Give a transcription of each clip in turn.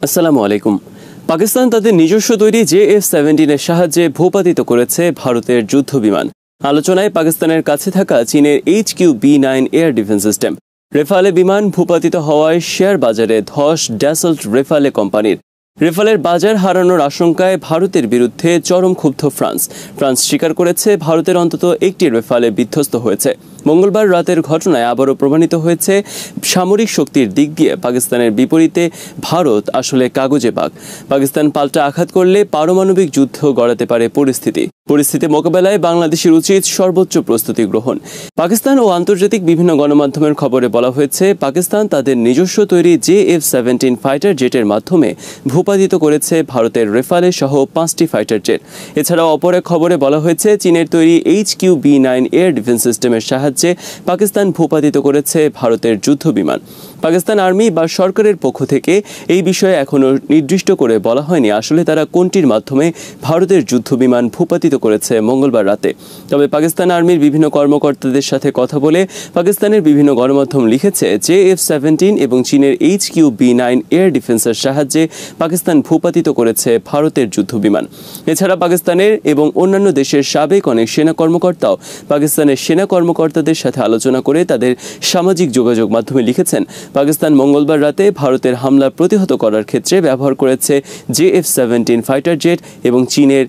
আসসালামু আলাইকুম। পাকিস্তান তাদের নিজস্ব তৈরি JF-17 সাহায্যে ভূপাতিত করেছে ভারতের যুদ্ধ বিমান। আলোচনায় পাকিস্তানের কাছে থাকা চীনের HQ-B9 এয়ার ডিফেন্স সিস্টেম। রেফালে বিমান ভূপাতিত হওয়ায় শেয়ার বাজারে ধস ড্যাসল্ট রেফালে কোম্পানির। রেফালের বাজার হারানোর আশঙ্কায় ভারতের বিরুদ্ধে চরম ক্ষুব্ধ ফ্রান্স স্বীকার করেছে ভারতের অন্তত একটি রেফালে বিধ্বস্ত হয়েছে। মঙ্গলবার রাতের ঘটনায় আবারও প্রমাণিত হয়েছে সামরিক শক্তির দিক দিয়ে পাকিস্তানের বিপরীতে ভারত আসলে কাগজে বাঘ। পাকিস্তান পাল্টা আঘাত করলে পারমাণবিক যুদ্ধ গড়াতে পারে পরিস্থিতি মোকাবেলায় বাংলাদেশের উচিত সর্বোচ্চ প্রস্তুতি গ্রহণ। পাকিস্তান ও আন্তর্জাতিক বিভিন্ন গণমাধ্যমের খবরে বলা হয়েছে পাকিস্তান তাদের নিজস্ব তৈরি JF-17 ফাইটার জেটের মাধ্যমে ভূপাতিত করেছে ভারতের রেফালে সহ 5টি ফাইটার জেট। এছাড়াও অপর এক খবরে বলা হয়েছে চীনের তৈরি HQ-B9 এয়ার ডিফেন্স সিস্টেমের সাহায্যে পাকিস্তান ভূপাতিত করেছে ভারতের যুদ্ধ বিমান। পাকিস্তান আর্মি বা সরকারের পক্ষ থেকে এই বিষয়ে এখনও নির্দিষ্ট করে বলা হয়নি আসলে তারা কোনটির মাধ্যমে ভারতের যুদ্ধ বিমান ভূপাতিত করেছে মঙ্গলবার রাতে। তবে পাকিস্তান আর্মির বিভিন্ন কর্মকর্তাদের সাথে কথা বলে পাকিস্তানের বিভিন্ন গণমাধ্যম লিখেছে JF-17 এবং চীনের HQ-B9 এয়ার ডিফেন্সের সাহায্যে পাকিস্তান ভূপাতিত করেছে ভারতের যুদ্ধ বিমান। এছাড়া পাকিস্তানের এবং অন্যান্য দেশের সাবেক অনেক সেনা কর্মকর্তাও পাকিস্তানের সেনা কর্মকর্তাদের সাথে আলোচনা করে তাদের সামাজিক যোগাযোগ মাধ্যমে লিখেছেন পাকিস্তান মঙ্গলবার রাতে ভারতের হামলা প্রতিহত করার ক্ষেত্রে ব্যবহার করেছে JF-17 ফাইটার জেট এবং চীনের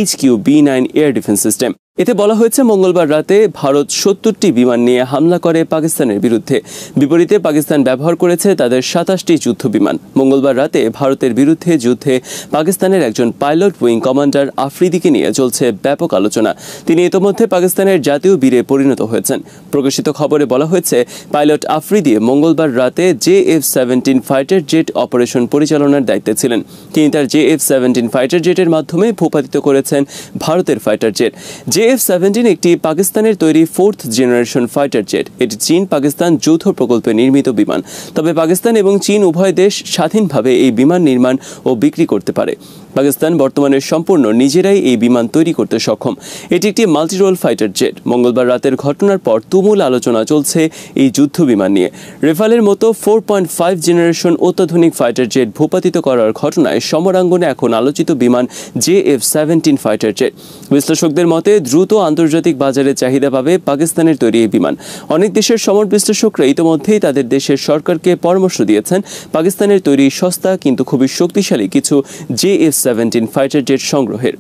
HQ-B9 এয়ার ডিফেন্স সিস্টেম। এতে বলা হয়েছে মঙ্গলবার রাতে ভারত 70টি বিমান নিয়ে হামলা করে পাকিস্তানের বিরুদ্ধে। বিপরীতে পাকিস্তান ব্যবহার করেছে তাদের 27টি যুদ্ধ বিমান। মঙ্গলবার রাতে ভারতের বিরুদ্ধে যুদ্ধে পাকিস্তানের একজন পাইলট উইং কমান্ডার আফ্রিদিকে নিয়ে চলছে ব্যাপক আলোচনা। তিনি ইতোমধ্যে পাকিস্তানের জাতীয় বীরে পরিণত হয়েছেন। প্রকাশিত খবরে বলা হয়েছে পাইলট আফ্রিদি মঙ্গলবার রাতে JF-17 ফাইটার জেট অপারেশন পরিচালনার দায়িত্বে ছিলেন। তিনি তার JF-17 ফাইটার জেটের মাধ্যমে ভূপাতিত করেছেন ভারতের ফাইটার জেট। JF-17 একটি পাকিস্তানের তৈরি 4th জেনারেশন ফাইটার জেট। এটি চীন পাকিস্তান যৌথ প্রকল্পে নির্মিত বিমান। তবে পাকিস্তান এবং চীন উভয় দেশ স্বাধীনভাবে এই বিমান নির্মাণ ও বিক্রি করতে পারে। পাকিস্তান বর্তমানে সম্পূর্ণ নিজেরাই এই বিমান তৈরি করতে সক্ষম। এটি একটি মাল্টিরোল ফাইটার জেট। মঙ্গলবার রাতের ঘটনার পর তুমুল আলোচনা চলছে এই যুদ্ধ বিমান নিয়ে। রেফালের মতো 4.5 জেনারেশন অত্যাধুনিক ফাইটার জেট ভূপাতিত করার ঘটনায় সমরাঙ্গনে এখন আলোচিত বিমান JF-17 ফাইটার জেট। বিশ্লেষকদের মতে দ্রুত আন্তর্জাতিক বাজারে চাহিদা পাবে পাকিস্তানের তৈরি এই বিমান। অনেক দেশের সমর বিশ্লেষকরা ইতিমধ্যেই তাদের দেশের সরকারকে পরামর্শ দিয়েছেন পাকিস্তানের তৈরি সস্তা কিন্তু খুবই শক্তিশালী কিছু JF-17 ফাইটার জেট সংগ্রহের।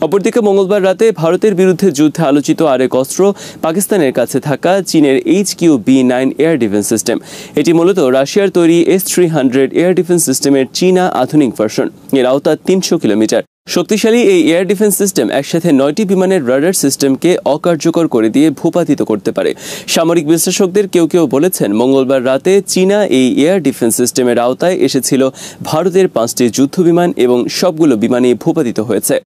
অপরদিকে মঙ্গলবার রাতে ভারতের বিরুদ্ধে যুদ্ধে আলোচিত আরেক অস্ত্র পাকিস্তানের কাছে থাকা চীনের HQ-B9 এয়ার ডিফেন্স সিস্টেম। এটি মূলত রাশিয়ার তৈরি S-300 এয়ার ডিফেন্স সিস্টেমের চীনা আধুনিক ভার্সন। এর আওতা 300 কিলোমিটার। শক্তিশালী এই এয়ার ডিফেন্স সিস্টেম একসাথে 9টি বিমানের রাডার সিস্টেমকে অকার্যকর করে দিয়ে ভূপাতিত করতে পারে। সামরিক বিশ্লেষকদের কেউ বলেছেন মঙ্গলবার রাতে চীনা এই এয়ার ডিফেন্স সিস্টেমের আওতায় এসেছিল ভারতের 5টি যুদ্ধ বিমান এবং সবগুলো বিমানই ভূপাতিত হয়েছে।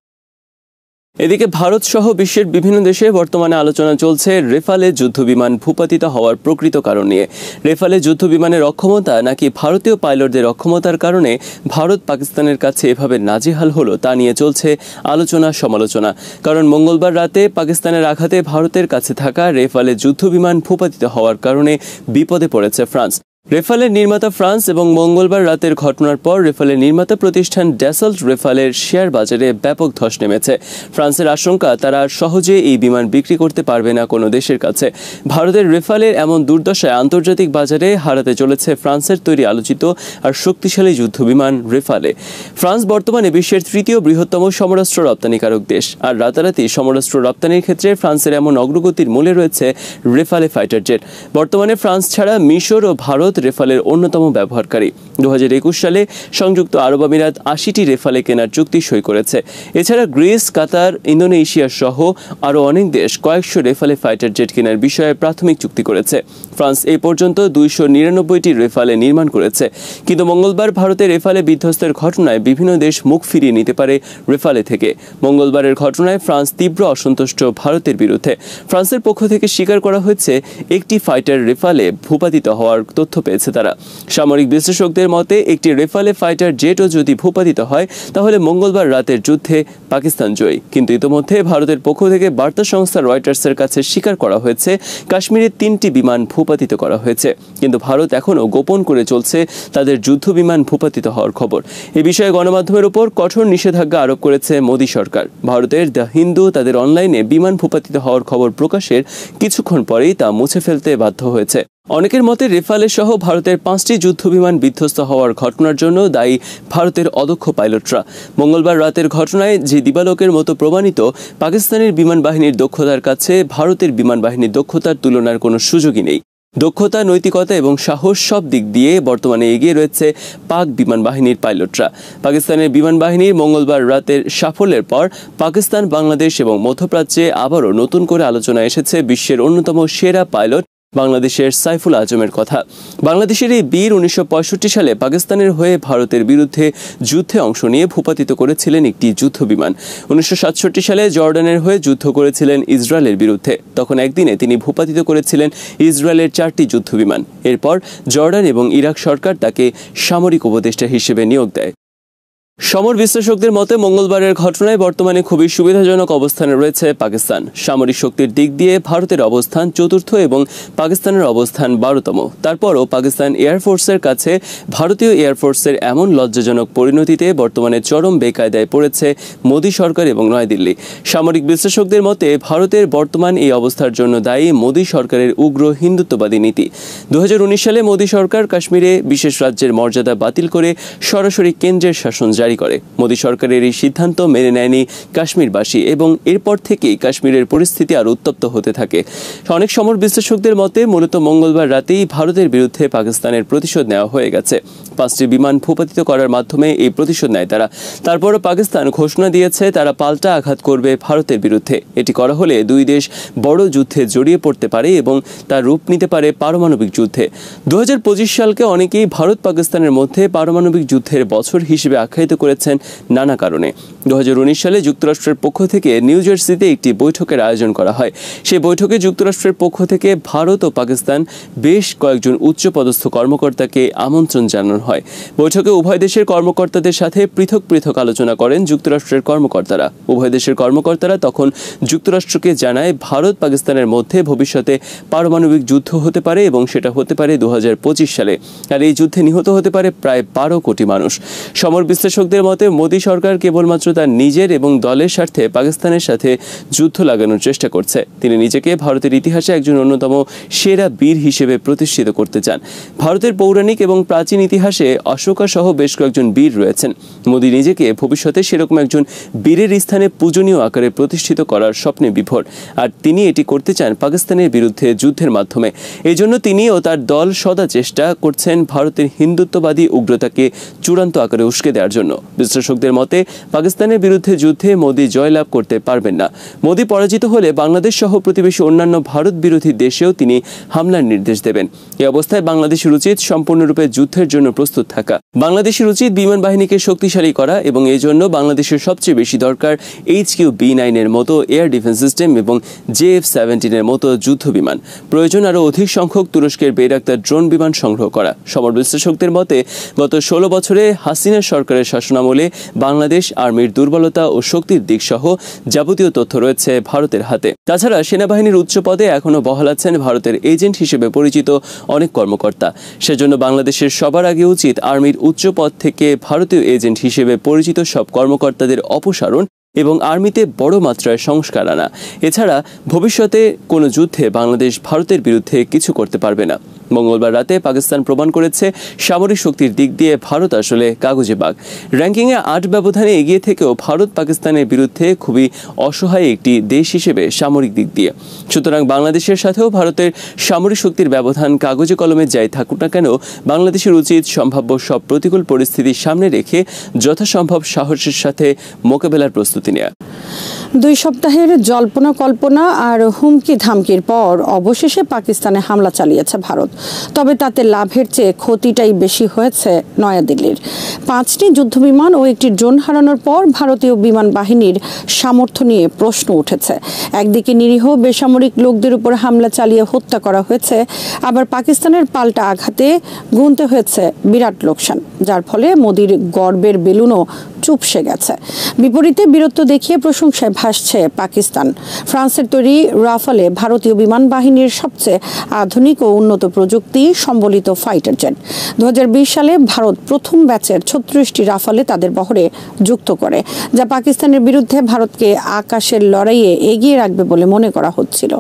এদিকে ভারত সহ বিশ্বের বিভিন্ন দেশে বর্তমানে আলোচনা চলছে রেফালে যুদ্ধ বিমান ভূপাতিত হওয়ার প্রকৃত কারণ নিয়ে। রেফালে যুদ্ধ বিমানের অক্ষমতা নাকি ভারতীয় পাইলটদের অক্ষমতার কারণে ভারত পাকিস্তানের কাছে এভাবে নাজেহাল হলো তা নিয়ে চলছে আলোচনা সমালোচনা। কারণ মঙ্গলবার রাতে পাকিস্তানের আঘাতে ভারতের কাছে থাকা রেফালে যুদ্ধ বিমান ভূপাতিত হওয়ার কারণে বিপদে পড়েছে ফ্রান্স। রেফালের নির্মাতা ফ্রান্স এবং মঙ্গলবার রাতের ঘটনার পর রেফালের নির্মাতা প্রতিষ্ঠান ড্যাসল্ট রেফালের শেয়ার বাজারে ব্যাপক ধস নেমেছে। ফ্রান্সের আশঙ্কা তারা সহজে এই বিমান বিক্রি করতে পারবে না কোনো দেশের কাছে। ভারতের রেফালের এমন দুর্দশায় আন্তর্জাতিক বাজারে হারাতে চলেছে ফ্রান্সের তৈরি আলোচিত আর শক্তিশালী যুদ্ধ বিমান রেফালে। ফ্রান্স বর্তমানে বিশ্বের 3য় বৃহত্তম সমরাস্ত্র রপ্তানিকারক দেশ। আর রাতারাতি সমরাস্ত্র রপ্তানির ক্ষেত্রে ফ্রান্সের এমন অগ্রগতির মূলে রয়েছে রেফালে ফাইটার জেট। বর্তমানে ফ্রান্স ছাড়া মিশর ও ভারত রেফালের অন্যতম ব্যবহারকারী। 2021 সালে সংযুক্ত আরব আমিরাত 80টি রেফালে কেনার চুক্তি সই করেছে। এছাড়া গ্রিস, কাতার, ইন্দোনেশিয়া সহ আরও অনেক দেশ কয়েকশো রেফালে ফাইটার জেট কেনার বিষয়ে প্রাথমিক চুক্তি করেছে। ফ্রান্স এই পর্যন্ত 299টি রেফালে নির্মাণ করেছে। কিন্তু মঙ্গলবার ভারতের রেফালে বিধ্বস্তের ঘটনায় বিভিন্ন দেশ মুখ ফিরিয়ে নিতে পারে রেফালে থেকে। মঙ্গলবারের ঘটনায় ফ্রান্স তীব্র অসন্তুষ্ট ভারতের বিরুদ্ধে। ফ্রান্সের পক্ষ থেকে স্বীকার করা হয়েছে একটি ফাইটার রেফালে ভূপাতিত হওয়ার তথ্য পেয়েছে তারা। সামরিক বিশ্লেষকদের মতে একটি রেফালে ফাইটার জেটও যদি ভূপাতিত হয় তাহলে মঙ্গলবার রাতের যুদ্ধে পাকিস্তান জয়ী। কিন্তু ইতোমধ্যে ভারতের পক্ষ থেকে বার্তা সংস্থা রয়টার্সের কাছে স্বীকার করা হয়েছে কাশ্মীরে 3টি বিমান ভূপাতিত করা হয়েছে, কিন্তু ভারত এখনও গোপন করে চলছে তাদের যুদ্ধ বিমান ভূপাতিত হওয়ার খবর। এ বিষয়ে গণমাধ্যমের উপর কঠোর নিষেধাজ্ঞা আরোপ করেছে মোদী সরকার। ভারতের দ্য হিন্দু তাদের অনলাইনে বিমান ভূপাতিত হওয়ার খবর প্রকাশের কিছুক্ষণ পরেই তা মুছে ফেলতে বাধ্য হয়েছে। অনেকের মতে রেফালে সহ ভারতের 5টি যুদ্ধবিমান বিধ্বস্ত হওয়ার ঘটনার জন্য দায়ী ভারতের অদক্ষ পাইলটরা। মঙ্গলবার রাতের ঘটনায় যে দিবালোকের মতো প্রমাণিত, পাকিস্তানের বিমান বাহিনীর দক্ষতার কাছে ভারতের বিমান বাহিনীর দক্ষতার তুলনার কোনো সুযোগই নেই। দক্ষতা, নৈতিকতা এবং সাহস সব দিক দিয়ে বর্তমানে এগিয়ে রয়েছে পাক বিমান বাহিনীর পাইলটরা। পাকিস্তানের বিমান বাহিনীর মঙ্গলবার রাতের সাফল্যের পর পাকিস্তান, বাংলাদেশ এবং মধ্যপ্রাচ্যে আবারও নতুন করে আলোচনায় এসেছে বিশ্বের অন্যতম সেরা পাইলট বাংলাদেশের সাইফুল আজমের কথা। বাংলাদেশের এই বীর 1965 সালে পাকিস্তানের হয়ে ভারতের বিরুদ্ধে যুদ্ধে অংশ নিয়ে ভূপাতিত করেছিলেন একটি যুদ্ধবিমান। 1967 সালে জর্ডানের হয়ে যুদ্ধ করেছিলেন ইসরায়েলের বিরুদ্ধে। তখন একদিনে তিনি ভূপাতিত করেছিলেন ইসরায়েলের 4টি যুদ্ধবিমান। এরপর জর্ডান এবং ইরাক সরকার তাকে সামরিক উপদেষ্টা হিসেবে নিয়োগ দেয়। সমর বিশ্লেষকদের মতে মঙ্গলবারের ঘটনায় বর্তমানে খুবই সুবিধাজনক অবস্থানে রয়েছে পাকিস্তান। সামরিক শক্তির দিক দিয়ে ভারতের অবস্থান 4র্থ এবং পাকিস্তানের অবস্থান 12তম। তারপরও পাকিস্তান এয়ারফোর্সের কাছে ভারতীয় এয়ারফোর্সের এমন লজ্জাজনক পরিণতিতে বর্তমানে চরম বেকায়দায় পড়েছে মোদী সরকার এবং নয়াদিল্লি। সামরিক বিশ্লেষকদের মতে ভারতের বর্তমান এই অবস্থার জন্য দায়ী মোদী সরকারের উগ্র হিন্দুত্ববাদী নীতি। 2019 সালে মোদী সরকার কাশ্মীরে বিশেষ রাজ্যের মর্যাদা বাতিল করে সরাসরি কেন্দ্রের শাসন জারি করে। মোদী সরকারের এই সিদ্ধান্ত মেনে নেয়নি কাশ্মীরবাসী এবং এরপর থেকেই কাশ্মীরের পরিস্থিতি আরও উত্তপ্ত হতে থাকে। অনেক সমর বিশ্লেষকদের মতে মূলত মঙ্গলবার রাতেই ভারতের বিরুদ্ধে পাকিস্তানের প্রতিশোধ নেওয়া হয়ে গেছে। 5টি বিমান ভূপাতিত করার মাধ্যমে এই প্রতিশোধ নেয় তারা। তারপরও পাকিস্তান ঘোষণা দিয়েছে তারা পাল্টা আঘাত করবে ভারতের বিরুদ্ধে। এটি করা হলে দুই দেশ বড় যুদ্ধে জড়িয়ে পড়তে পারে এবং তার রূপ নিতে পারে পারমাণবিক যুদ্ধে। 2025 সালকে অনেকেই ভারত পাকিস্তানের মধ্যে পারমাণবিক যুদ্ধের বছর হিসেবে আখ্যায়িত করেছেন নানা কারণে। 2019 সালে যুক্তরাষ্ট্রের পক্ষ থেকে নিউ জার্সিতে একটি বৈঠকের আয়োজন করা হয়। সেই বৈঠকে যুক্তরাষ্ট্রের পক্ষ থেকে ভারত ও পাকিস্তান বেশ কয়েকজন উচ্চপদস্থ কর্মকর্তাকে আমন্ত্রণ জানানো হয়। বৈঠকে উভয় দেশের কর্মকর্তাদের সাথে পৃথক পৃথক আলোচনা করেন যুক্তরাষ্ট্রের কর্মকর্তারা। উভয় দেশের কর্মকর্তারা তখন যুক্তরাষ্ট্রকে জানায় ভারত পাকিস্তানের মধ্যে ভবিষ্যতে পারমাণবিক যুদ্ধ হতে পারে এবং সেটা হতে পারে 2025 সালে। আর এই যুদ্ধে নিহত হতে পারে প্রায় 12 কোটি মানুষ। সমর বিশ্লেষকদের মতে মোদী সরকার কেবলমাত্র তার নিজের এবং দলের স্বার্থে পাকিস্তানের সাথে যুদ্ধ লাগানোর চেষ্টা করছে। তিনি নিজেকে ভারতের ইতিহাসে একজন অন্যতম সেরা বীর হিসেবে প্রতিষ্ঠিত করতে চান। ভারতের পৌরাণিক এবং প্রাচীন ইতিহাসে অশোকা সহ বেশ কয়েকজন বীর রয়েছেন। মোদী নিজেকে ভবিষ্যতে সেরকম একজন বীরের স্থানে পূজনীয় আকারে প্রতিষ্ঠিত করার স্বপ্নে বিভোর, আর তিনি এটি করতে চান পাকিস্তানের বিরুদ্ধে যুদ্ধের মাধ্যমে। এই জন্য তিনি ও তার দল সদা চেষ্টা করছেন ভারতের হিন্দুত্ববাদী উগ্রতাকে চূড়ান্ত আকারে উস্কে দেওয়ার জন্য। বিশ্লেষকদের মতে পাকিস্তানের বিরুদ্ধে যুদ্ধে মোদী জয়লাভ করতে পারবেন না। মোদী পরাজিত হলে বাংলাদেশ সহ প্রতিবেশী অন্যান্য ভারত বিরোধী দেশেও তিনি হামলার নির্দেশ দেবেন। এই অবস্থায় বাংলাদেশের উচিত সম্পূর্ণরূপে যুদ্ধের জন্য প্রস্তুত থাকা। বাংলাদেশের উচিত বিমান বাহিনীকে শক্তিশালী করা এবং এই জন্য বাংলাদেশের সবচেয়ে বেশি দরকার HQ-B9 এর মতো এয়ার ডিফেন্স সিস্টেম এবং JF-17 এর মতো যুদ্ধ বিমান। প্রয়োজন আরও অধিক সংখ্যক তুরস্কের বেইরাক্তার ড্রোন বিমান সংগ্রহ করা। সমর বিশ্লেষকদের মতে গত 16 বছরে হাসিনা সরকারের শাসনামলে বাংলাদেশ আর্মির দুর্বলতা ও শক্তির দিক সহ যাবতীয় তথ্য রয়েছে ভারতের হাতে। তাছাড়া সেনাবাহিনীর উচ্চ পদে এখনও বহাল আছেন ভারতের এজেন্ট হিসেবে পরিচিত অনেক কর্মকর্তা। সেজন্য বাংলাদেশের সবার আগে উচিত আর্মির উচ্চ পদ থেকে ভারতীয় এজেন্ট হিসেবে পরিচিত সব কর্মকর্তাদের অপসারণ এবং আর্মিতে বড় মাত্রায় সংস্কার আনা। এছাড়া ভবিষ্যতে কোনো যুদ্ধে বাংলাদেশ ভারতের বিরুদ্ধে কিছু করতে পারবে না। মঙ্গলবার রাতে পাকিস্তান প্রমাণ করেছে সামরিক শক্তির দিক দিয়ে ভারত আসলে কাগজে বাঘ। র্যাঙ্কিংয়ে 8 ব্যবধানে এগিয়ে থেকেও ভারত পাকিস্তানের বিরুদ্ধে খুবই অসহায় একটি দেশ হিসেবে সামরিক দিক দিয়ে। সুতরাং বাংলাদেশের সাথেও ভারতের সামরিক শক্তির ব্যবধান কাগজে কলমে যাই থাকুক না কেন, বাংলাদেশের উচিত সম্ভাব্য সব প্রতিকূল পরিস্থিতির সামনে রেখে যথাসম্ভব সাহসের সাথে মোকাবেলার প্রস্তুতি নেওয়া। 2 সপ্তাহের জল্পনা কল্পনা আর হুমকি ধামকির পর অবশেষে পাকিস্তানে হামলা চালিয়েছে ভারত। তবে তাতে লাভের চেয়ে ক্ষতিটাই বেশি হয়েছে নয়াদিল্লির। 5টি যুদ্ধবিমান ও একটি ড্রোন হারানোর পর ভারতীয় বিমান বাহিনীর সামর্থ্য নিয়ে প্রশ্ন উঠেছে। একদিকে নিরীহ বেসামরিক লোকদের উপর হামলা চালিয়ে হত্যা করা হয়েছে, আবার পাকিস্তানের পাল্টা আঘাতে গুনতে হয়েছে বিরাট লোকসান, যার ফলে মোদির গর্বের বেলুনও চুপসে গেছে। বিপরীতে বীরত্ব দেখিয়ে প্রশংসায় ভাসছে পাকিস্তান। ফ্রান্সের তৈরি রাফালে ভারতীয় বিমান বাহিনীর সবচেয়ে আধুনিক ও উন্নত প্রযুক্তি সম্বলিত ফাইটার জেট। 2020 সালে ভারত প্রথম ব্যাচের 36টি রাফালে তাদের বহরে যুক্ত করে, যা পাকিস্তানের বিরুদ্ধে ভারতকে আকাশের লড়াইয়ে এগিয়ে রাখবে বলে মনে করা হচ্ছিল।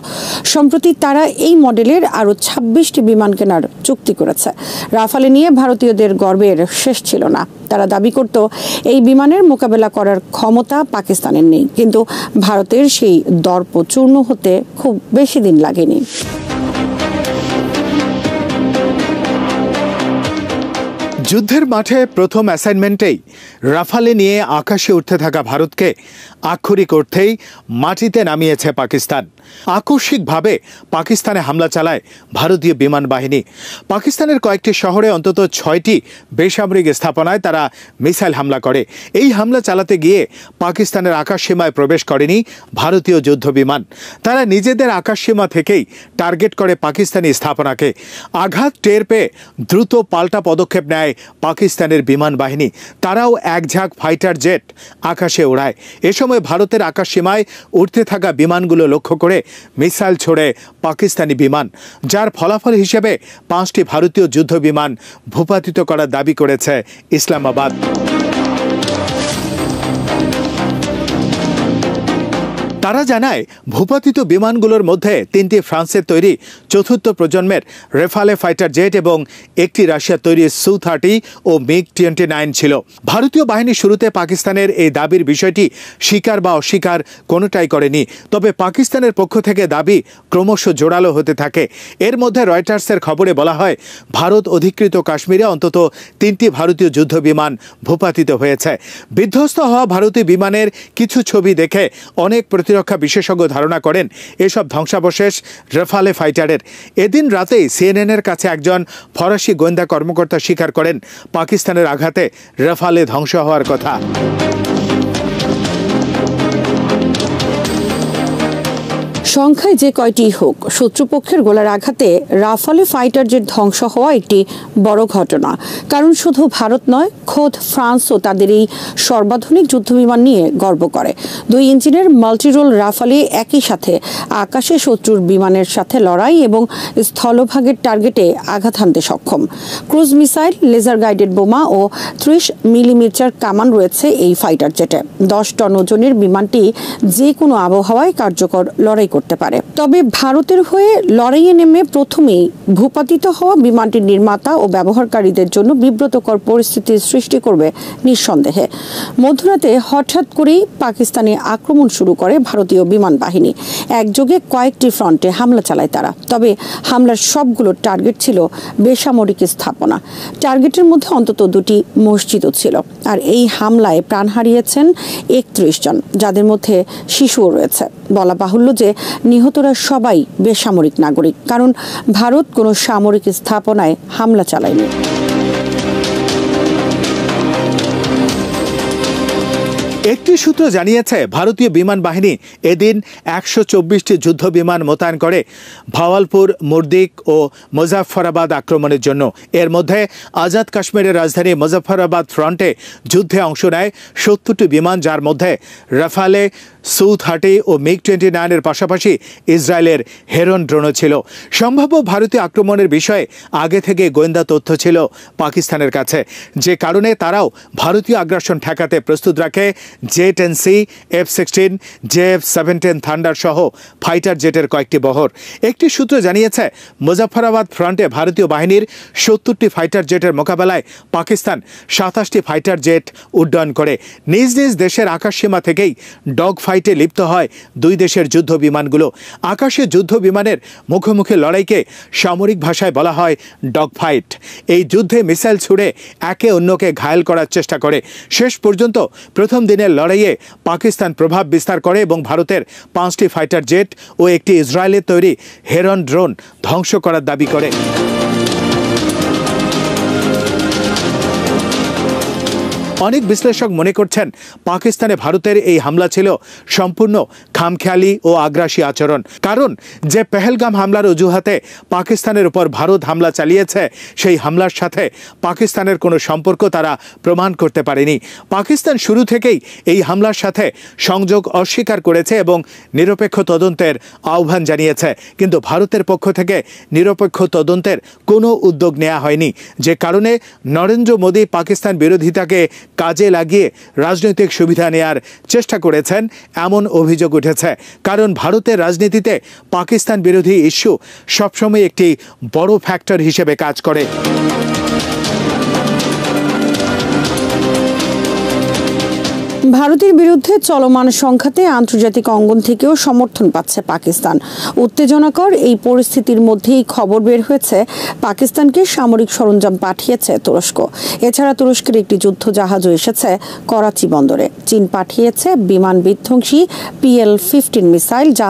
সম্প্রতি তারা এই মডেলের আরও 26টি বিমান কেনার চুক্তি করেছে। রাফালে নিয়ে ভারতীয়দের গর্বের শেষ ছিল না। তারা দাবি করত এই বিমানের মোকাবেলা করার ক্ষমতা পাকিস্তানের নেই, কিন্তু ভারতের সেই দর্প চূর্ণ হতে খুব বেশি দিন লাগেনি। যুদ্ধের মাঠে প্রথম অ্যাসাইনমেন্টেই রাফালে নিয়ে আকাশে উঠতে থাকা ভারতকে আক্ষরিক অর্থেই মাটিতে নামিয়েছে পাকিস্তান। আকস্মিকভাবে পাকিস্তানে হামলা চালায় ভারতীয় বিমান বাহিনী। পাকিস্তানের কয়েকটি শহরে অন্তত 6টি বেসামরিক স্থাপনায় তারা মিসাইল হামলা করে। এই হামলা চালাতে গিয়ে পাকিস্তানের আকাশসীমায় প্রবেশ করেনি ভারতীয় যুদ্ধবিমান। তারা নিজেদের আকাশসীমা থেকেই টার্গেট করে পাকিস্তানি স্থাপনাকে। আঘাত টের পেয়ে দ্রুত পাল্টা পদক্ষেপ নেয় পাকিস্তানের বিমান বাহিনী। তারাও এক ঝাঁক ফাইটার জেট আকাশে ওড়ায়। এ সময় ভারতের আকাশসীমায় উঠতে থাকা বিমানগুলো লক্ষ্য করে মিসাইল ছোড়ে পাকিস্তানি বিমান, যার ফলাফল হিসেবে 5টি ভারতীয় যুদ্ধ বিমান ভূপাতিত করার দাবি করেছে ইসলামাবাদ। তারা জানায় ভূপাতিত বিমানগুলোর মধ্যে 3টি ফ্রান্সের তৈরি 4র্থ প্রজন্মের রেফালে ফাইটার জেট এবং একটি রাশিয়ার তৈরি সু-30 ও মিগ-29 ছিল। ভারতীয় বাহিনী শুরুতে পাকিস্তানের এই দাবির বিষয়টি স্বীকার বা অস্বীকার কোনোটাই করেনি। তবে পাকিস্তানের পক্ষ থেকে দাবি ক্রমশ জোরালো হতে থাকে। এর মধ্যে রয়টার্সের খবরে বলা হয়, ভারত অধিকৃত কাশ্মীরে অন্তত 3টি ভারতীয় যুদ্ধ বিমান ভূপাতিত হয়েছে। বিধ্বস্ত হওয়া ভারতীয় বিমানের কিছু ছবি দেখে অনেক প্রতিরক্ষা বিশেষজ্ঞ ধারণা করেন এসব ধ্বংসাবশেষ রাফালে ফাইটারের। এদিন রাতেই সিএনএনের কাছে একজন ফরাসি গোয়েন্দা কর্মকর্তা স্বীকার করেন পাকিস্তানের আঘাতে রাফালে ধ্বংস হওয়ার কথা। সংখ্যায় যে কয়টি হোক, শত্রুপক্ষের গোলার আঘাতে রাফালে ফাইটার জেট ধ্বংস হওয়া একটি বড় ঘটনা। কারণ শুধু ভারত নয়, খোদ ফ্রান্সও তাদের এই সর্বাধুনিক যুদ্ধবিমান নিয়ে গর্ব করে। 2 ইঞ্জিনের মাল্টিরোল রাফালে একই সাথে আকাশে শত্রুর বিমানের সাথে লড়াই এবং স্থলভাগের টার্গেটে আঘাত হানতে সক্ষম। ক্রুজ মিসাইল, লেজার গাইডেড বোমা ও 30 মিলিমিটার কামান রয়েছে এই ফাইটার জেটে। 10 টন ওজনের বিমানটি যে কোনো আবহাওয়ায় কার্যকর লড়াই করতে পারে। তবে ভারতের হয়ে লড়াইয়ে নেমে প্রথমেই ভূপাতিত হওয়া বিমানটির নির্মাতা ও ব্যবহারকারীদের জন্য বিব্রতকর পরিস্থিতির সৃষ্টি করবে নিঃসন্দেহে। মধ্যরাতে হঠাৎ করেই পাকিস্তানে আক্রমণ শুরু করে ভারতীয় বিমান বাহিনী। একযোগে কয়েকটি ফ্রন্টে হামলা চালায় তারা। তবে হামলার সবগুলো টার্গেট ছিল বেসামরিক স্থাপনা। টার্গেটের মধ্যে অন্তত 2টি মসজিদও ছিল। আর এই হামলায় প্রাণ হারিয়েছেন 31 জন, যাদের মধ্যে শিশুও রয়েছে। বলা বাহুল্য যে নিহতরা সবাই বেসামরিক নাগরিক, কারণ ভারত কোনো সামরিক স্থাপনায় হামলা চালায়নি। একটি সূত্র জানিয়েছে, ভারতীয় বিমান বাহিনী এদিন 124টি যুদ্ধ বিমান মোতায়েন করে ভাওয়ালপুর, মুরদিক ও মুজাফফরাবাদ আক্রমণের জন্য। এর মধ্যে আজাদ কাশ্মীরের রাজধানী মুজাফফরাবাদ ফ্রন্টে যুদ্ধে অংশ নেয় 70টি বিমান, যার মধ্যে রাফালে, সু-30 ও মিগ-29 এর পাশাপাশি ইসরায়েলের হেরন ড্রোনও ছিল। সম্ভাব্য ভারতীয় আক্রমণের বিষয়ে আগে থেকে গোয়েন্দা তথ্য ছিল পাকিস্তানের কাছে, যে কারণে তারাও ভারতীয় আগ্রাসন ঠেকাতে প্রস্তুত রাখে J-10C, F-16, JF-17 থান্ডার সহ ফাইটার জেটের কয়েকটি বহর। একটি সূত্র জানিয়েছে, মুজাফফরাবাদ ফ্রন্টে ভারতীয় বাহিনীর 70টি ফাইটার জেটের মোকাবেলায় পাকিস্তান 27টি ফাইটার জেট উড্ডয়ন করে। নিজ নিজ দেশের আকাশসীমা থেকেই ডগ ফাইটে লিপ্ত হয় 2 দেশের যুদ্ধ বিমানগুলো। আকাশে যুদ্ধ বিমানের মুখোমুখি লড়াইকে সামরিক ভাষায় বলা হয় ডগ ফাইট। এই যুদ্ধে মিসাইল ছুড়ে একে অন্যকে ঘায়েল করার চেষ্টা করে। শেষ পর্যন্ত প্রথম দিন চীনের লড়াইয়ে পাকিস্তান প্রভাব বিস্তার করে এবং ভারতের 5টি ফাইটার জেট ও একটি ইসরায়েলের তৈরি হেরন ড্রোন ধ্বংস করার দাবি করে। অনেক বিশ্লেষক মনে করছেন পাকিস্তানে ভারতের এই হামলা ছিল সম্পূর্ণ খামখেয়ালি ও আগ্রাসী আচরণ। কারণ যে পেহেলগাম হামলার অজুহাতে পাকিস্তানের উপর ভারত হামলা চালিয়েছে সেই হামলার সাথে পাকিস্তানের কোনো সম্পর্ক তারা প্রমাণ করতে পারেনি। পাকিস্তান শুরু থেকেই এই হামলার সাথে সংযোগ অস্বীকার করেছে এবং নিরপেক্ষ তদন্তের আহ্বান জানিয়েছে, কিন্তু ভারতের পক্ষ থেকে নিরপেক্ষ তদন্তের কোনো উদ্যোগ নেওয়া হয়নি, যে কারণে নরেন্দ্র মোদী পাকিস্তান বিরোধিতাকে কাজে লাগিয়ে রাজনৈতিক সুবিধা নেয়ার চেষ্টা করেছেন এমন অভিযোগ উঠেছে। কারণ ভারতের রাজনীতিতে পাকিস্তান বিরোধী ইস্যু সবসময় একটি বড় ফ্যাক্টর হিসেবে কাজ করে। ভারতের বিরুদ্ধে চলমান সংঘাতে আন্তর্জাতিক অঙ্গন থেকেও সমর্থন পাচ্ছে পাকিস্তান। উত্তেজনাকর এই পরিস্থিতির মধ্যেই খবর বের হয়েছে পাকিস্তানকে সামরিক সরঞ্জাম পাঠিয়েছে তুরস্ক। এছাড়া তুরস্কের একটি যুদ্ধ জাহাজও এসেছে করাচি বন্দরে। চীন পাঠিয়েছে বিমান বিধ্বংসী PL-15 মিসাইল, যা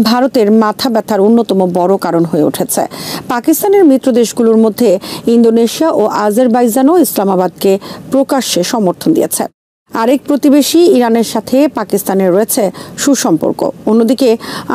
ভারতের মাথা ব্যথার অন্যতম বড় কারণ হয়ে উঠেছে। পাকিস্তানের মিত্র দেশগুলোর মধ্যে ইন্দোনেশিয়া ও আজারবাইজানও ইসলামাবাদকে প্রকাশ্যে সমর্থন দিয়েছে। আরেক প্রতিবেশী ইরানের সাথে পাকিস্তানের রয়েছে সুসম্পর্ক। অন্যদিকে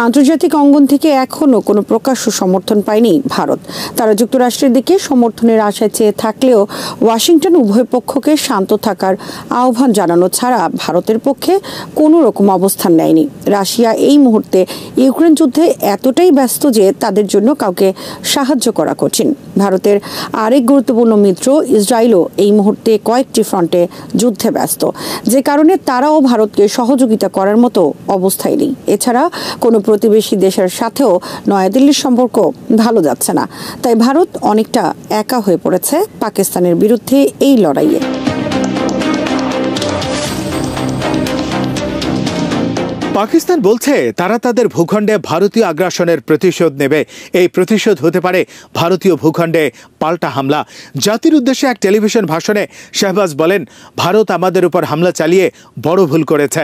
আন্তর্জাতিক অঙ্গন থেকে এখনও কোনো প্রকাশ্য সমর্থন পায়নি ভারত। তারা যুক্তরাষ্ট্রের দিকে সমর্থনের আশায় চেয়ে থাকলেও ওয়াশিংটন উভয় পক্ষকে শান্ত থাকার আহ্বান জানানো ছাড়া ভারতের পক্ষে কোনো রকম অবস্থান নেয়নি। রাশিয়া এই মুহূর্তে ইউক্রেন যুদ্ধে এতটাই ব্যস্ত যে তাদের জন্য কাউকে সাহায্য করা কঠিন। ভারতের আরেক গুরুত্বপূর্ণ মিত্র ইসরায়েলও এই মুহূর্তে কয়েকটি ফ্রন্টে যুদ্ধে ব্যস্ত, যে কারণে তারাও ভারতকে সহযোগিতা করার মতো অবস্থায় নেই। এছাড়া কোনো প্রতিবেশী দেশের সাথেও নয়াদিল্লির সম্পর্ক ভালো যাচ্ছে না। তাই ভারত অনেকটা একা হয়ে পড়েছে পাকিস্তানের বিরুদ্ধে এই লড়াইয়ে। পাকিস্তান বলছে তারা তাদের ভূখণ্ডে ভারতীয় আগ্রাসনের প্রতিশোধ নেবে। এই প্রতিশোধ হতে পারে ভারতীয় ভূখণ্ডে পাল্টা হামলা। জাতির উদ্দেশ্যে এক টেলিভিশন ভাষণে শাহবাজ বলেন, ভারত আমাদের উপর হামলা চালিয়ে বড় ভুল করেছে।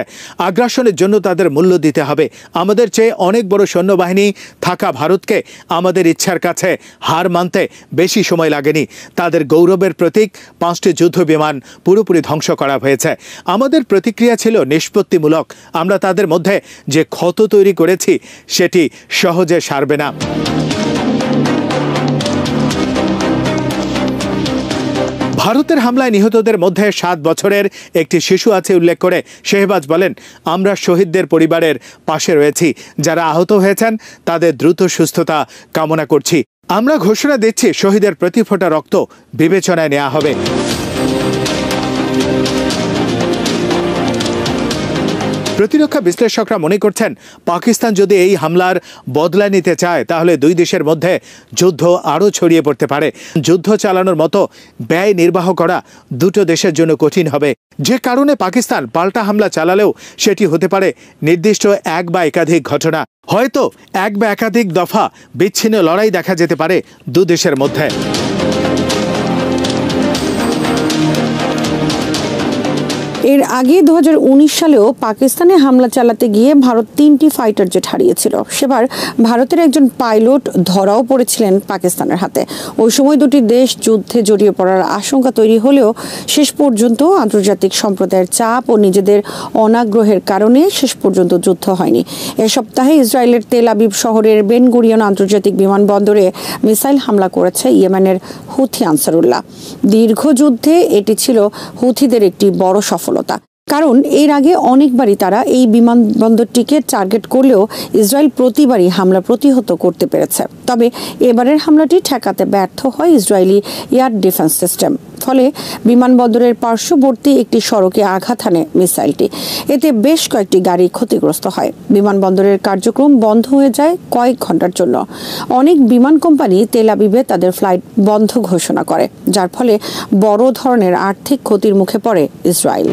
আগ্রাসনের জন্য তাদের মূল্য দিতে হবে। আমাদের চেয়ে অনেক বড় সৈন্যবাহিনী থাকা ভারতকে আমাদের ইচ্ছার কাছে হার মানতে বেশি সময় লাগেনি। তাদের গৌরবের প্রতীক 5টি যুদ্ধ বিমান পুরোপুরি ধ্বংস করা হয়েছে। আমাদের প্রতিক্রিয়া ছিল নিষ্পত্তিমূলক। আমরা তাদের মধ্যে যে ক্ষত তৈরি করেছি সেটি সহজে সারবে না। ভারতের হামলায় নিহতদের মধ্যে 7 বছরের একটি শিশু আছে উল্লেখ করে শাহবাজ বলেন, আমরা শহীদদের পরিবারের পাশে রয়েছি। যারা আহত হয়েছেন তাদের দ্রুত সুস্থতা কামনা করছি। আমরা ঘোষণা দিচ্ছি শহীদের প্রতি ফোঁটা রক্ত বিবেচনায় নেওয়া হবে। প্রতিরক্ষা বিশ্লেষকরা মনে করছেন পাকিস্তান যদি এই হামলার বদলা নিতে চায় তাহলে দুই দেশের মধ্যে যুদ্ধ আরও ছড়িয়ে পড়তে পারে। যুদ্ধ চালানোর মতো ব্যয় নির্বাহ করা দুটো দেশের জন্য কঠিন হবে, যে কারণে পাকিস্তান পাল্টা হামলা চালালেও সেটি হতে পারে নির্দিষ্ট এক বা একাধিক ঘটনা। হয়তো এক বা একাধিক দফা বিচ্ছিন্ন লড়াই দেখা যেতে পারে দু দেশের মধ্যে। এর আগে 2019 সালেও পাকিস্তানে হামলা চালাতে গিয়ে ভারত 3টি ফাইটার জেট হারিয়েছিল। সেবার ভারতের একজন পাইলট ধরাও পড়েছিলেন পাকিস্তানের হাতে। ওই সময় দুটি দেশ যুদ্ধে জড়িয়ে পড়ার আশঙ্কা তৈরি হলেও শেষ পর্যন্ত আন্তর্জাতিক সম্প্রদায়ের চাপ ও নিজেদের অনাগ্রহের কারণে শেষ পর্যন্ত যুদ্ধ হয়নি। এ সপ্তাহে ইসরায়েলের তেল আবিব শহরের বেন গুরিয়ন আন্তর্জাতিক বিমানবন্দরে মিসাইল হামলা করেছে ইয়েমেনের হুথি আনসারুল্লাহ। দীর্ঘ যুদ্ধে এটি ছিল হুথিদের একটি বড় সফলতা। কারণ এর আগে অনেকবারই তারা এই বিমানবন্দরটিকে টার্গেট করলেও ইসরায়েল প্রতিবারই হামলা প্রতিহত করতে পেরেছে। তবে এবারের হামলাটি ঠেকাতে ব্যর্থ হয় ইসরায়েলি এয়ার ডিফেন্স সিস্টেম। ফলে বিমানবন্দরের পার্শ্ববর্তী একটি সড়কে আঘাত হানে মিসাইলটি। এতে বেশ কয়েকটি গাড়ি ক্ষতিগ্রস্ত হয়। বিমানবন্দরের কার্যক্রম বন্ধ হয়ে যায় কয়েক ঘন্টার জন্য। অনেক বিমান কোম্পানি তেল আবিবে তাদের ফ্লাইট বন্ধ ঘোষণা করে, যার ফলে বড় ধরনের আর্থিক ক্ষতির মুখে পড়ে ইসরায়েল।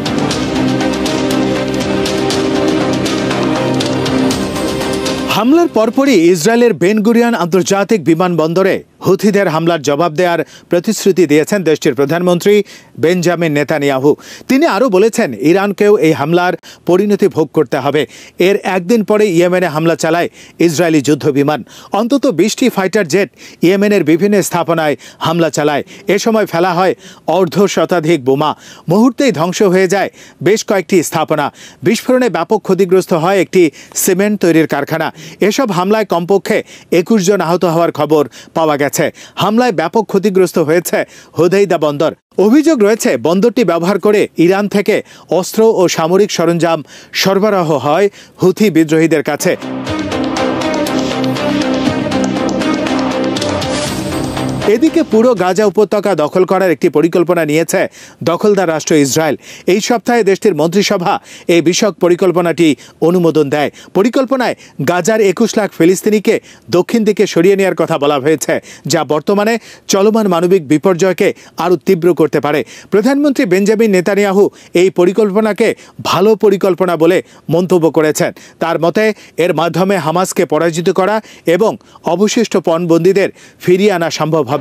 হামলার পরপরই ইসরায়েলের বেন গুরিয়ন আন্তর্জাতিক বিমানবন্দরে হুথিদের হামলার জবাব দেওয়ার প্রতিশ্রুতি দিয়েছেন দেশটির প্রধানমন্ত্রী বেঞ্জামিন নেতানিয়াহু। তিনি আরও বলেছেন, ইরানকেও এই হামলার পরিণতি ভোগ করতে হবে। এর একদিন পরে ইয়েমেনে হামলা চালায় ইসরায়েলি যুদ্ধ বিমান। অন্তত 20টি ফাইটার জেট ইয়েমেনের বিভিন্ন স্থাপনায় হামলা চালায়। এ সময় ফেলা হয় অর্ধশতাধিক বোমা। মুহূর্তেই ধ্বংস হয়ে যায় বেশ কয়েকটি স্থাপনা। বিস্ফোরণে ব্যাপক ক্ষতিগ্রস্ত হয় একটি সিমেন্ট তৈরির কারখানা। এসব হামলায় কমপক্ষে 21 জন আহত হওয়ার খবর পাওয়া গেছে। হামলায় ব্যাপক ক্ষতিগ্রস্ত হয়েছে হোদেইদা বন্দর। অভিযোগ রয়েছে, বন্দরটি ব্যবহার করে ইরান থেকে অস্ত্র ও সামরিক সরঞ্জাম সরবরাহ হয় হুথি বিদ্রোহীদের কাছে। এদিকে পুরো গাজা উপত্যকা দখল করার একটি পরিকল্পনা নিয়েছে দখলদার রাষ্ট্র ইসরায়েল। এই সপ্তাহে দেশটির মন্ত্রিসভা এই বিষয়ক পরিকল্পনাটি অনুমোদন দেয়। পরিকল্পনায় গাজার 21 লাখ ফিলিস্তিনিকে দক্ষিণ দিকে সরিয়ে নেওয়ার কথা বলা হয়েছে, যা বর্তমানে চলমান মানবিক বিপর্যয়কে আরও তীব্র করতে পারে। প্রধানমন্ত্রী বেঞ্জামিন নেতানিয়াহু এই পরিকল্পনাকে ভালো পরিকল্পনা বলে মন্তব্য করেছেন। তার মতে, এর মাধ্যমে হামাসকে পরাজিত করা এবং অবশিষ্ট পণবন্দীদের ফিরিয়ে আনা সম্ভব হবে।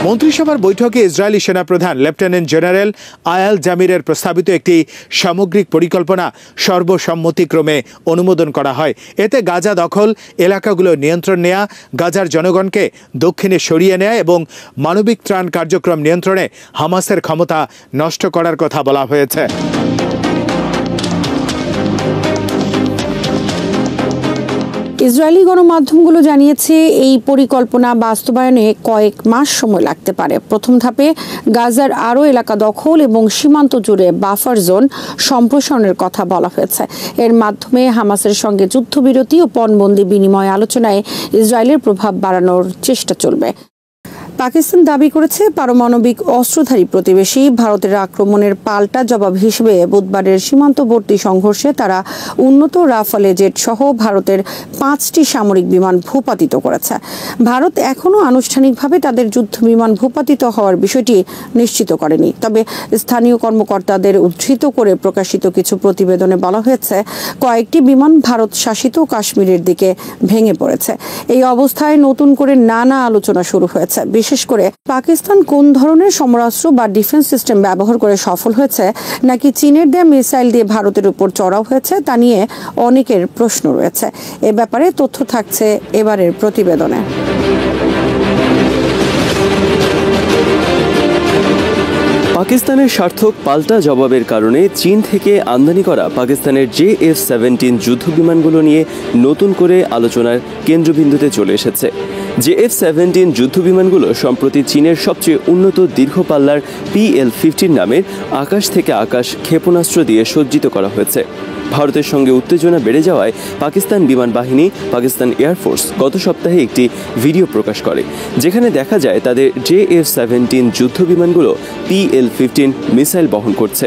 মন্ত্রিসভার বৈঠকে ইসরায়েলি সেনাপ্রধান লেফটেন্যান্ট জেনারেল আয়াল জামিরের প্রস্তাবিত একটি সামগ্রিক পরিকল্পনা সর্বসম্মতিক্রমে অনুমোদন করা হয়। এতে গাজা দখল এলাকাগুলো নিয়ন্ত্রণ নেওয়া, গাজার জনগণকে দক্ষিণে সরিয়ে নেওয়া এবং মানবিক ত্রাণ কার্যক্রম নিয়ন্ত্রণে হামাসের ক্ষমতা নষ্ট করার কথা বলা হয়েছে। ইসরায়েলি গণমাধ্যমগুলো জানিয়েছে, এই পরিকল্পনা বাস্তবায়নে কয়েক মাস সময় লাগতে পারে। প্রথম ধাপে গাজার আরও এলাকা দখল এবং সীমান্ত জুড়ে বাফার জোন সম্প্রসারণের কথা বলা হয়েছে। এর মাধ্যমে হামাসের সঙ্গে যুদ্ধবিরতি ও পণবন্দি বিনিময় আলোচনায় ইসরায়েলের প্রভাব বাড়ানোর চেষ্টা চলবে। পাকিস্তান দাবি করেছে, পারমাণবিক অস্ত্রধারী প্রতিবেশী ভারতের আক্রমণের পাল্টা জবাব হিসেবে বুধবারের সীমান্তবর্তী সংঘর্ষে তারা উন্নত রাফালে জেট সহ ভারতের 5টি সামরিক বিমান ভূপাতিত করেছে। ভারত এখনও আনুষ্ঠানিকভাবে তাদের যুদ্ধ বিমান ভূপাতিত হওয়ার বিষয়টি নিশ্চিত করেনি। তবে স্থানীয় কর্মকর্তাদের উদ্ধৃত করে প্রকাশিত কিছু প্রতিবেদনে বলা হয়েছে, কয়েকটি বিমান ভারত শাসিত কাশ্মীরের দিকে ভেঙে পড়েছে। এই অবস্থায় নতুন করে নানা আলোচনা শুরু হয়েছে। বিশেষ করে পাকিস্তান কোন ধরনের সমরাস্ত্র বা ডিফেন্স সিস্টেম ব্যবহার করে সফল হয়েছে, নাকি চীনের দেয়া মিসাইল দিয়ে ভারতের উপর চড়াও হয়েছে, তা নিয়ে অনেকের প্রশ্ন রয়েছে। এ ব্যাপারে তথ্য থাকছে এবারের প্রতিবেদনে। পাকিস্তানের সার্থক পাল্টা জবাবের কারণে চীন থেকে আমদানি করা পাকিস্তানের JF-17 যুদ্ধবিমানগুলো নিয়ে নতুন করে আলোচনার কেন্দ্রবিন্দুতে চলে এসেছে। JF-17 যুদ্ধবিমানগুলো সম্প্রতি চীনের সবচেয়ে উন্নত দীর্ঘপাল্লার PL-15 নামের আকাশ থেকে আকাশ ক্ষেপণাস্ত্র দিয়ে সজ্জিত করা হয়েছে। ভারতের সঙ্গে উত্তেজনা বেড়ে যাওয়ায় পাকিস্তান বিমান বাহিনী, পাকিস্তান এয়ারফোর্স গত সপ্তাহে একটি ভিডিও প্রকাশ করে, যেখানে দেখা যায় তাদের JF-17 যুদ্ধবিমানগুলো PL-15 মিসাইল বহন করছে।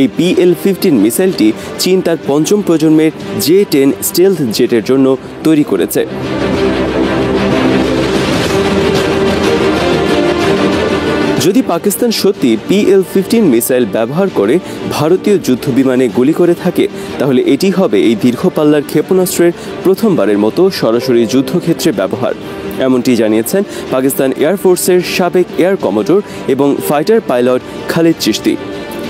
এই PL-15 মিসাইলটি চীন তার পঞ্চম প্রজন্মের J-10 স্টেলথ জেটের জন্য তৈরি করেছে। যদি পাকিস্তান সত্যি PL-15 মিসাইল ব্যবহার করে ভারতীয় যুদ্ধবিমানে গুলি করে থাকে, তাহলে এটি হবে এই দীর্ঘপাল্লার ক্ষেপণাস্ত্রের প্রথমবারের মতো সরাসরি যুদ্ধক্ষেত্রে ব্যবহার। এমনটি জানিয়েছেন পাকিস্তান এয়ারফোর্সের সাবেক এয়ার কমোডোর এবং ফাইটার পাইলট খালিদ চিশতি।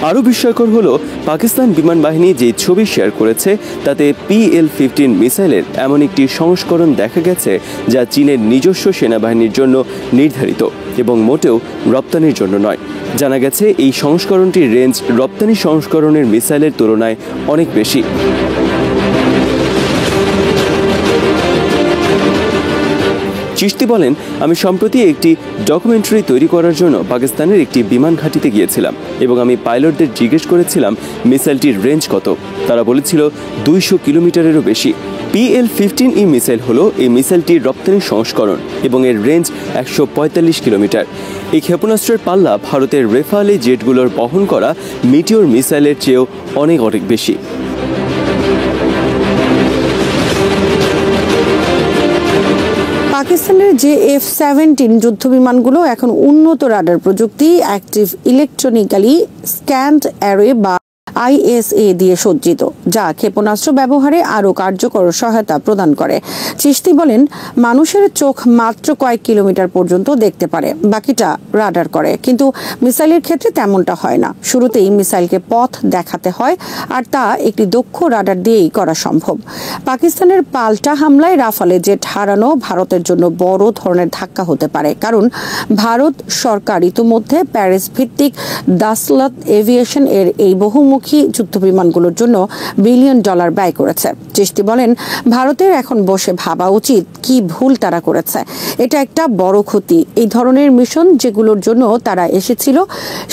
আরও বিস্ময়কর হলো, পাকিস্তান বিমান বাহিনী যে ছবি শেয়ার করেছে তাতে PL-15 মিসাইলের এমন একটি সংস্করণ দেখা গেছে যা চীনের নিজস্ব সেনাবাহিনীর জন্য নির্ধারিত এবং মোটেও রপ্তানির জন্য নয়। জানা গেছে এই সংস্করণটির রেঞ্জ রপ্তানি সংস্করণের মিসাইলের তুলনায় অনেক বেশি। চিশতি বলেন, আমি সম্প্রতি একটি ডকুমেন্টারি তৈরি করার জন্য পাকিস্তানের একটি বিমান ঘাঁটিতে গিয়েছিলাম এবং আমি পাইলটদের জিজ্ঞেস করেছিলাম মিসাইলটির রেঞ্জ কত। তারা বলেছিল 200 কিলোমিটারেরও বেশি। PL-15E মিসাইল হলো এই মিসাইলটির রপ্তানি সংস্করণ এবং এর রেঞ্জ 145 কিলোমিটার। এই ক্ষেপণাস্ত্রের পাল্লা ভারতের রেফালে জেটগুলোর বহন করা মিটিওর মিসাইলের চেয়েও অনেক বেশি। পাকিস্তানের JF-17 যুদ্ধবিমানগুলো এখন উন্নত রাডার প্রযুক্তি, অ্যাক্টিভ ইলেকট্রনিক্যালি স্ক্যান্ড অ্যারে বা ISA দিয়ে সজ্জিত, যা ক্ষেপণাস্ত্র ব্যবহারে আরও কার্যকর সহায়তা প্রদান করে। চিশতি বলেন, মানুষের চোখ মাত্র কয়েক কিলোমিটার পর্যন্ত দেখতে পারে, বাকিটা রাডার করে। কিন্তু মিসাইলের ক্ষেত্রে তেমনটা হয় না। শুরুতেই মিসাইলকে পথ দেখাতে হয়, আর তা একটি দক্ষ রাডার দিয়েই করা সম্ভব। পাকিস্তানের পাল্টা হামলায় রাফালে জেট হারানো ভারতের জন্য বড় ধরনের ধাক্কা হতে পারে, কারণ ভারত সরকার ইতিমধ্যে প্যারিস ভিত্তিক দাসলাত এভিয়েশন এর এই বহুমুখী যুদ্ধবিমানগুলোর জন্য $1 বিলিয়ন ব্যয় করেছে। চিশতি বলেন, ভারতের এখন বসে ভাবা উচিত কি ভুল তারা করেছে। এটা একটা বড় ক্ষতি। এই ধরনের মিশন যেগুলোর জন্য তারা এসেছিল,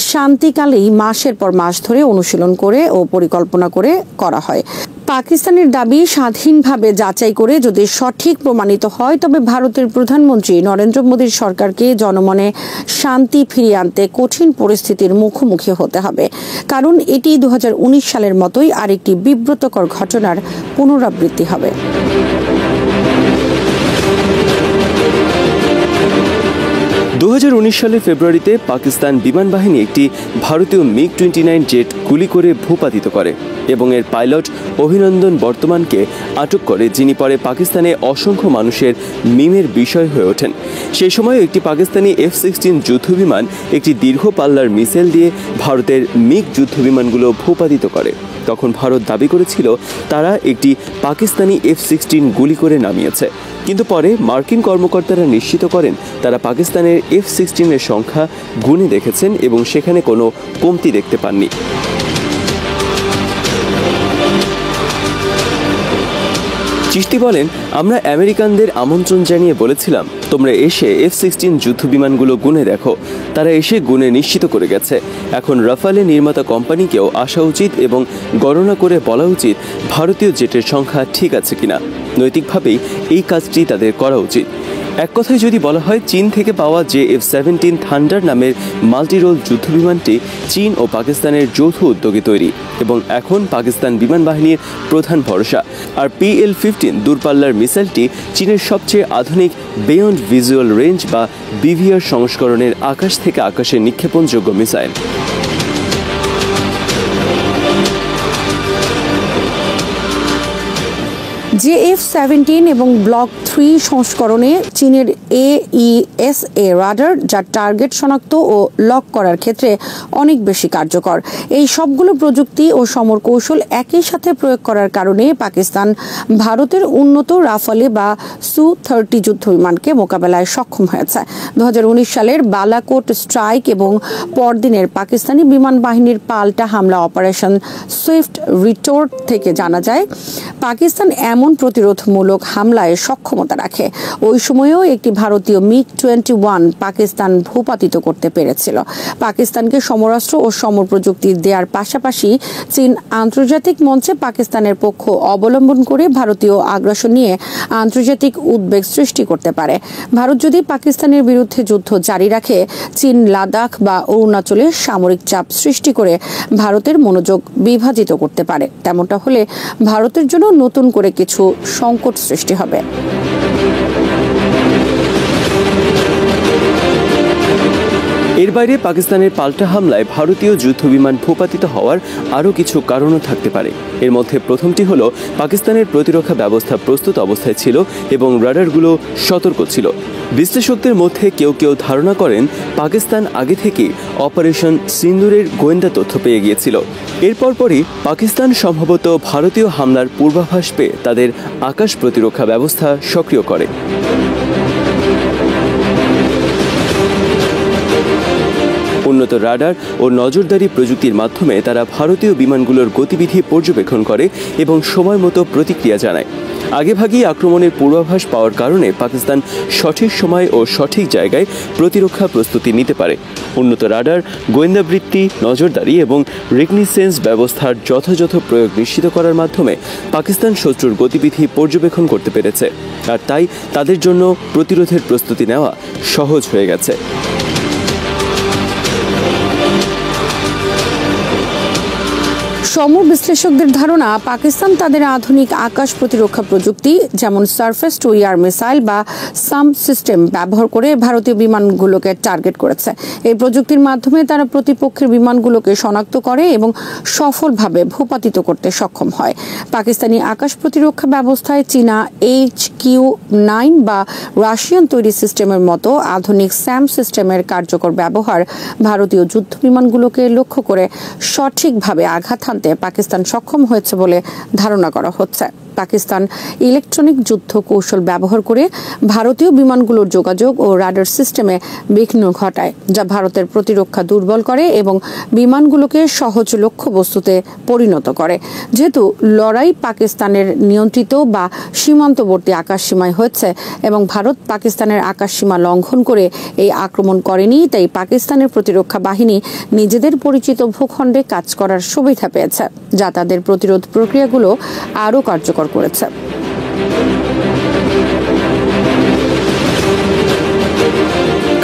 শান্তিকালেই মাসের পর মাস ধরে অনুশীলন করে ও পরিকল্পনা করে করা হয়। পাকিস্তানের দাবি স্বাধীনভাবে যাচাই করে যদি সঠিক প্রমাণিত হয়, তবে ভারতের প্রধানমন্ত্রী নরেন্দ্র মোদীর সরকারকে জনমনে শান্তি ফিরিয়ে আনতে কঠিন পরিস্থিতির মুখোমুখি হতে হবে, কারণ এটি 2019 সালের মতোই আরেকটি বিব্রতকর ঘটনার পুনরাবৃত্তি হবে। 2019 সালের ফেব্রুয়ারিতে পাকিস্তান বিমান বাহিনী একটি ভারতীয় MiG-29 জেট গুলি করে ভূপাতিত করে এবং এর পাইলট অভিনন্দন বর্তমানকে আটক করে, যিনি পরে পাকিস্তানে অসংখ্য মানুষের মিমের বিষয় হয়ে ওঠেন। সেই সময় একটি পাকিস্তানি F-16 যুদ্ধবিমান একটি দীর্ঘ পাল্লার মিসাইল দিয়ে ভারতের MiG যুদ্ধবিমানগুলো ভূপাতিত করে। তখন ভারত দাবি করেছিল তারা একটি পাকিস্তানি F-16 গুলি করে নামিয়েছে, কিন্তু পরে মার্কিন কর্মকর্তারা নিশ্চিত করেন তারা পাকিস্তানের F-16 এর সংখ্যা গুণে দেখেছেন এবং সেখানে কোনো কমতি দেখতে পাননি। চিশতি বলেন, আমরা আমেরিকানদের আমন্ত্রণ জানিয়ে বলেছিলাম তোমরা এসে F-16 যুদ্ধবিমানগুলো গুণে দেখো। তারা এসে গুণে নিশ্চিত করে গেছে। এখন রাফালে নির্মাতা কোম্পানিকেও আসা উচিত এবং গণনা করে বলা উচিত ভারতীয় জেটের সংখ্যা ঠিক আছে কিনা। নৈতিকভাবেই এই কাজটি তাদের করা উচিত। এক কথায় যদি বলা হয়, চীন থেকে পাওয়া যে F-17 থান্ডার নামের মাল্টিরোল যুদ্ধবিমানটি চীন ও পাকিস্তানের যৌথ উদ্যোগে তৈরি এবং এখন পাকিস্তান বিমান বাহিনীর প্রধান ভরসা। আর PL-15 দূরপাল্লার মিসাইলটি চীনের সবচেয়ে আধুনিক বিয়ন্ড ভিজুয়াল রেঞ্জ বা BVR সংস্করণের আকাশ থেকে আকাশে নিক্ষেপণযোগ্য মিসাইল। যে F-17 এবং ব্লক 3 সংস্করণে চীনের AESA রাডার, যা টার্গেট শনাক্ত ও লক করার ক্ষেত্রে অনেক বেশি কার্যকর। এই সবগুলো প্রযুক্তি ও সমর কৌশল একই সাথে প্রয়োগ করার কারণে পাকিস্তান ভারতের উন্নত রাফালে বা Su-30 যুদ্ধবিমানকে মোকাবেলায় সক্ষম হয়েছে। 2019 সালের বালাকোট স্ট্রাইক এবং পরদিনের পাকিস্তানি বিমান বাহিনীর পাল্টা হামলা অপারেশন সুইফট রিটোর্ট থেকে জানা যায়, পাকিস্তান এমন প্রতিরোধমূলক হামলায় সক্ষমতা রাখে। ওই সময়েও একটি ভারতীয় MiG-21 পাকিস্তান ভূপাতিত করতে পেরেছিল। পাকিস্তানকে সমরাস্ত্র ও সমর প্রযুক্তি দেওয়ার পাশাপাশি চীন আন্তর্জাতিক মঞ্চে পাকিস্তানের পক্ষ অবলম্বন করে ভারতীয় আগ্রাসন নিয়ে আন্তর্জাতিক উদ্বেগ সৃষ্টি করতে পারে। ভারত যদি পাকিস্তানের বিরুদ্ধে যুদ্ধ জারি রাখে, চীন লাদাখ বা অরুণাচলে সামরিক চাপ সৃষ্টি করে ভারতের মনোযোগ বিভাজিত করতে পারে। তেমনটা হলে ভারতের জন্য নতুন করে কিছু সংকট সৃষ্টি হবে। এর বাইরে পাকিস্তানের পাল্টা হামলায় ভারতীয় যুদ্ধবিমান ভূপাতিত হওয়ার আরও কিছু কারণও থাকতে পারে। এর মধ্যে প্রথমটি হলো পাকিস্তানের প্রতিরক্ষা ব্যবস্থা প্রস্তুত অবস্থায় ছিল এবং রাডারগুলো সতর্ক ছিল। বিশ্লেষকদের মধ্যে কেউ কেউ ধারণা করেন পাকিস্তান আগে থেকেই অপারেশন সিন্দুরের গোয়েন্দা তথ্য পেয়ে গিয়েছিল। এরপর পরই পাকিস্তান সম্ভবত ভারতীয় হামলার পূর্বাভাস পেয়ে তাদের আকাশ প্রতিরক্ষা ব্যবস্থা সক্রিয় করে। উন্নত রাডার ও নজরদারি প্রযুক্তির মাধ্যমে তারা ভারতীয় বিমানগুলোর গতিবিধি পর্যবেক্ষণ করে এবং সময় মতো প্রতিক্রিয়া জানায়। আগেভাগেই আক্রমণের পূর্বাভাস পাওয়ার কারণে পাকিস্তান সঠিক সময় ও সঠিক জায়গায় প্রতিরক্ষা প্রস্তুতি নিতে পারে। উন্নত রাডার, গোয়েন্দাবৃত্তি, নজরদারি এবং রিকগনিসেন্স ব্যবস্থার যথাযথ প্রয়োগ নিশ্চিত করার মাধ্যমে পাকিস্তান শত্রুর গতিবিধি পর্যবেক্ষণ করতে পেরেছে, আর তাই তাদের জন্য প্রতিরোধের প্রস্তুতি নেওয়া সহজ হয়ে গেছে। বিশ্লেষকদের ধারণা, পাকিস্তান তাদের আধুনিক আকাশ প্রতিরক্ষা প্রযুক্তি যেমন সারফেস টু এয়ার মিসাইল বা সাম সিস্টেম ব্যবহার করে ভারতীয় বিমানগুলোকে টার্গেট করেছে। এই প্রযুক্তির মাধ্যমে তারা প্রতিপক্ষের বিমানগুলোকে শনাক্ত করে এবং সফলভাবে ভূপাতিত করতে সক্ষম হয়। পাকিস্তানি আকাশ প্রতিরক্ষা ব্যবস্থায় চীনা HQ-9 বা রাশিয়ান তৈরি সিস্টেমের মতো আধুনিক স্যাম সিস্টেমের কার্যকর ব্যবহার ভারতীয় যুদ্ধ বিমানগুলোকে লক্ষ্য করে সঠিকভাবে আঘাত হানতে পাকিস্তান সক্ষম হয়েছে বলে ধারণা করা হচ্ছে। পাকিস্তান ইলেকট্রনিক যুদ্ধ কৌশল ব্যবহার করে ভারতীয় বিমানগুলোর যোগাযোগ ও রাডার সিস্টেমে বিঘ্ন ঘটায়, যা ভারতের প্রতিরক্ষা দুর্বল করে এবং বিমানগুলোকে সহজ লক্ষ্যবস্তুতে পরিণত করে। যেহেতু লড়াই পাকিস্তানের নিয়ন্ত্রিত বা সীমান্তবর্তী আকাশসীমায় হচ্ছে এবং ভারত পাকিস্তানের আকাশসীমা লঙ্ঘন করে এই আক্রমণ করেনি, তাই পাকিস্তানের প্রতিরক্ষা বাহিনী নিজেদের পরিচিত ভূখণ্ডে কাজ করার সুবিধা পেয়েছে, যা তাদের প্রতিরোধ প্রক্রিয়াগুলো আরও কার্যকর করেছে।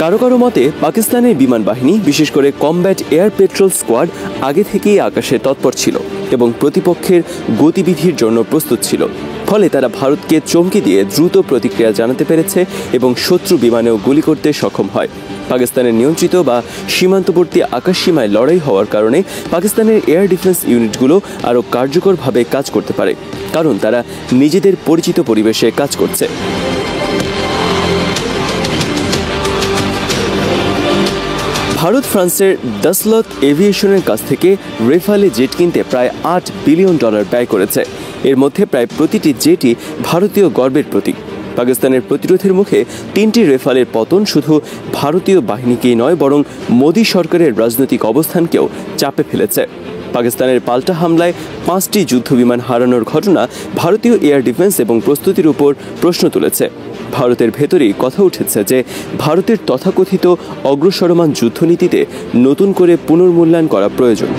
কারো কারো মতে পাকিস্তানের বিমান বাহিনী, বিশেষ করে কমব্যাট এয়ার পেট্রোল স্কোয়াড, আগে থেকেই আকাশে তৎপর ছিল এবং প্রতিপক্ষের গতিবিধির জন্য প্রস্তুত ছিল। ফলে তারা ভারতকে চমকে দিয়ে দ্রুত প্রতিক্রিয়া জানাতে পেরেছে এবং শত্রু বিমানেও গুলি করতে সক্ষম হয়। পাকিস্তানের নিয়ন্ত্রিত বা সীমান্তবর্তী আকাশসীমায় লড়াই হওয়ার কারণে পাকিস্তানের এয়ার ডিফেন্স ইউনিটগুলো আরও কার্যকরভাবে কাজ করতে পারে, কারণ তারা নিজেদের পরিচিত পরিবেশে কাজ করছে। ভারত ফ্রান্সের দাসলত এভিয়েশনের কাছ থেকে রেফালে জেট কিনতে প্রায় $8 বিলিয়ন ব্যয় করেছে। এর মধ্যে প্রায় প্রতিটি জেটই ভারতীয় গর্বের প্রতীক। পাকিস্তানের প্রতিরোধের মুখে 3টি রেফালের পতন শুধু ভারতীয় বাহিনীকেই নয়, বরং মোদী সরকারের রাজনৈতিক অবস্থানকেও চাপে ফেলেছে। পাকিস্তানের পাল্টা হামলায় 5টি যুদ্ধবিমান হারানোর ঘটনা ভারতীয় এয়ার ডিফেন্স এবং প্রস্তুতির উপর প্রশ্ন তুলেছে। ভারতের ভেতরেই কথা উঠেছে যে ভারতের তথাকথিত অগ্রসরমান যুদ্ধনীতিতে নতুন করে পুনর্মূল্যায়ন করা প্রয়োজন।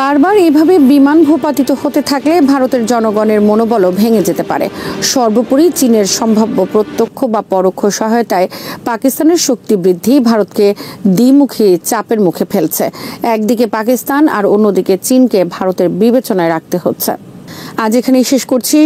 বারবার এভাবে বিমান ভূপাতিত হতে থাকলে ভারতের জনগণের মনোবলও ভেঙে যেতে পারে। সর্বোপরি চীনের সম্ভাব্য প্রত্যক্ষ বা পরোক্ষ সহায়তায় পাকিস্তানের শক্তি বৃদ্ধি ভারতকে দ্বিমুখী চাপের মুখে ফেলছে। একদিকে পাকিস্তান আর অন্যদিকে চীনকে ভারতের বিবেচনায় রাখতে হচ্ছে। আজ এখানেই শেষ করছি।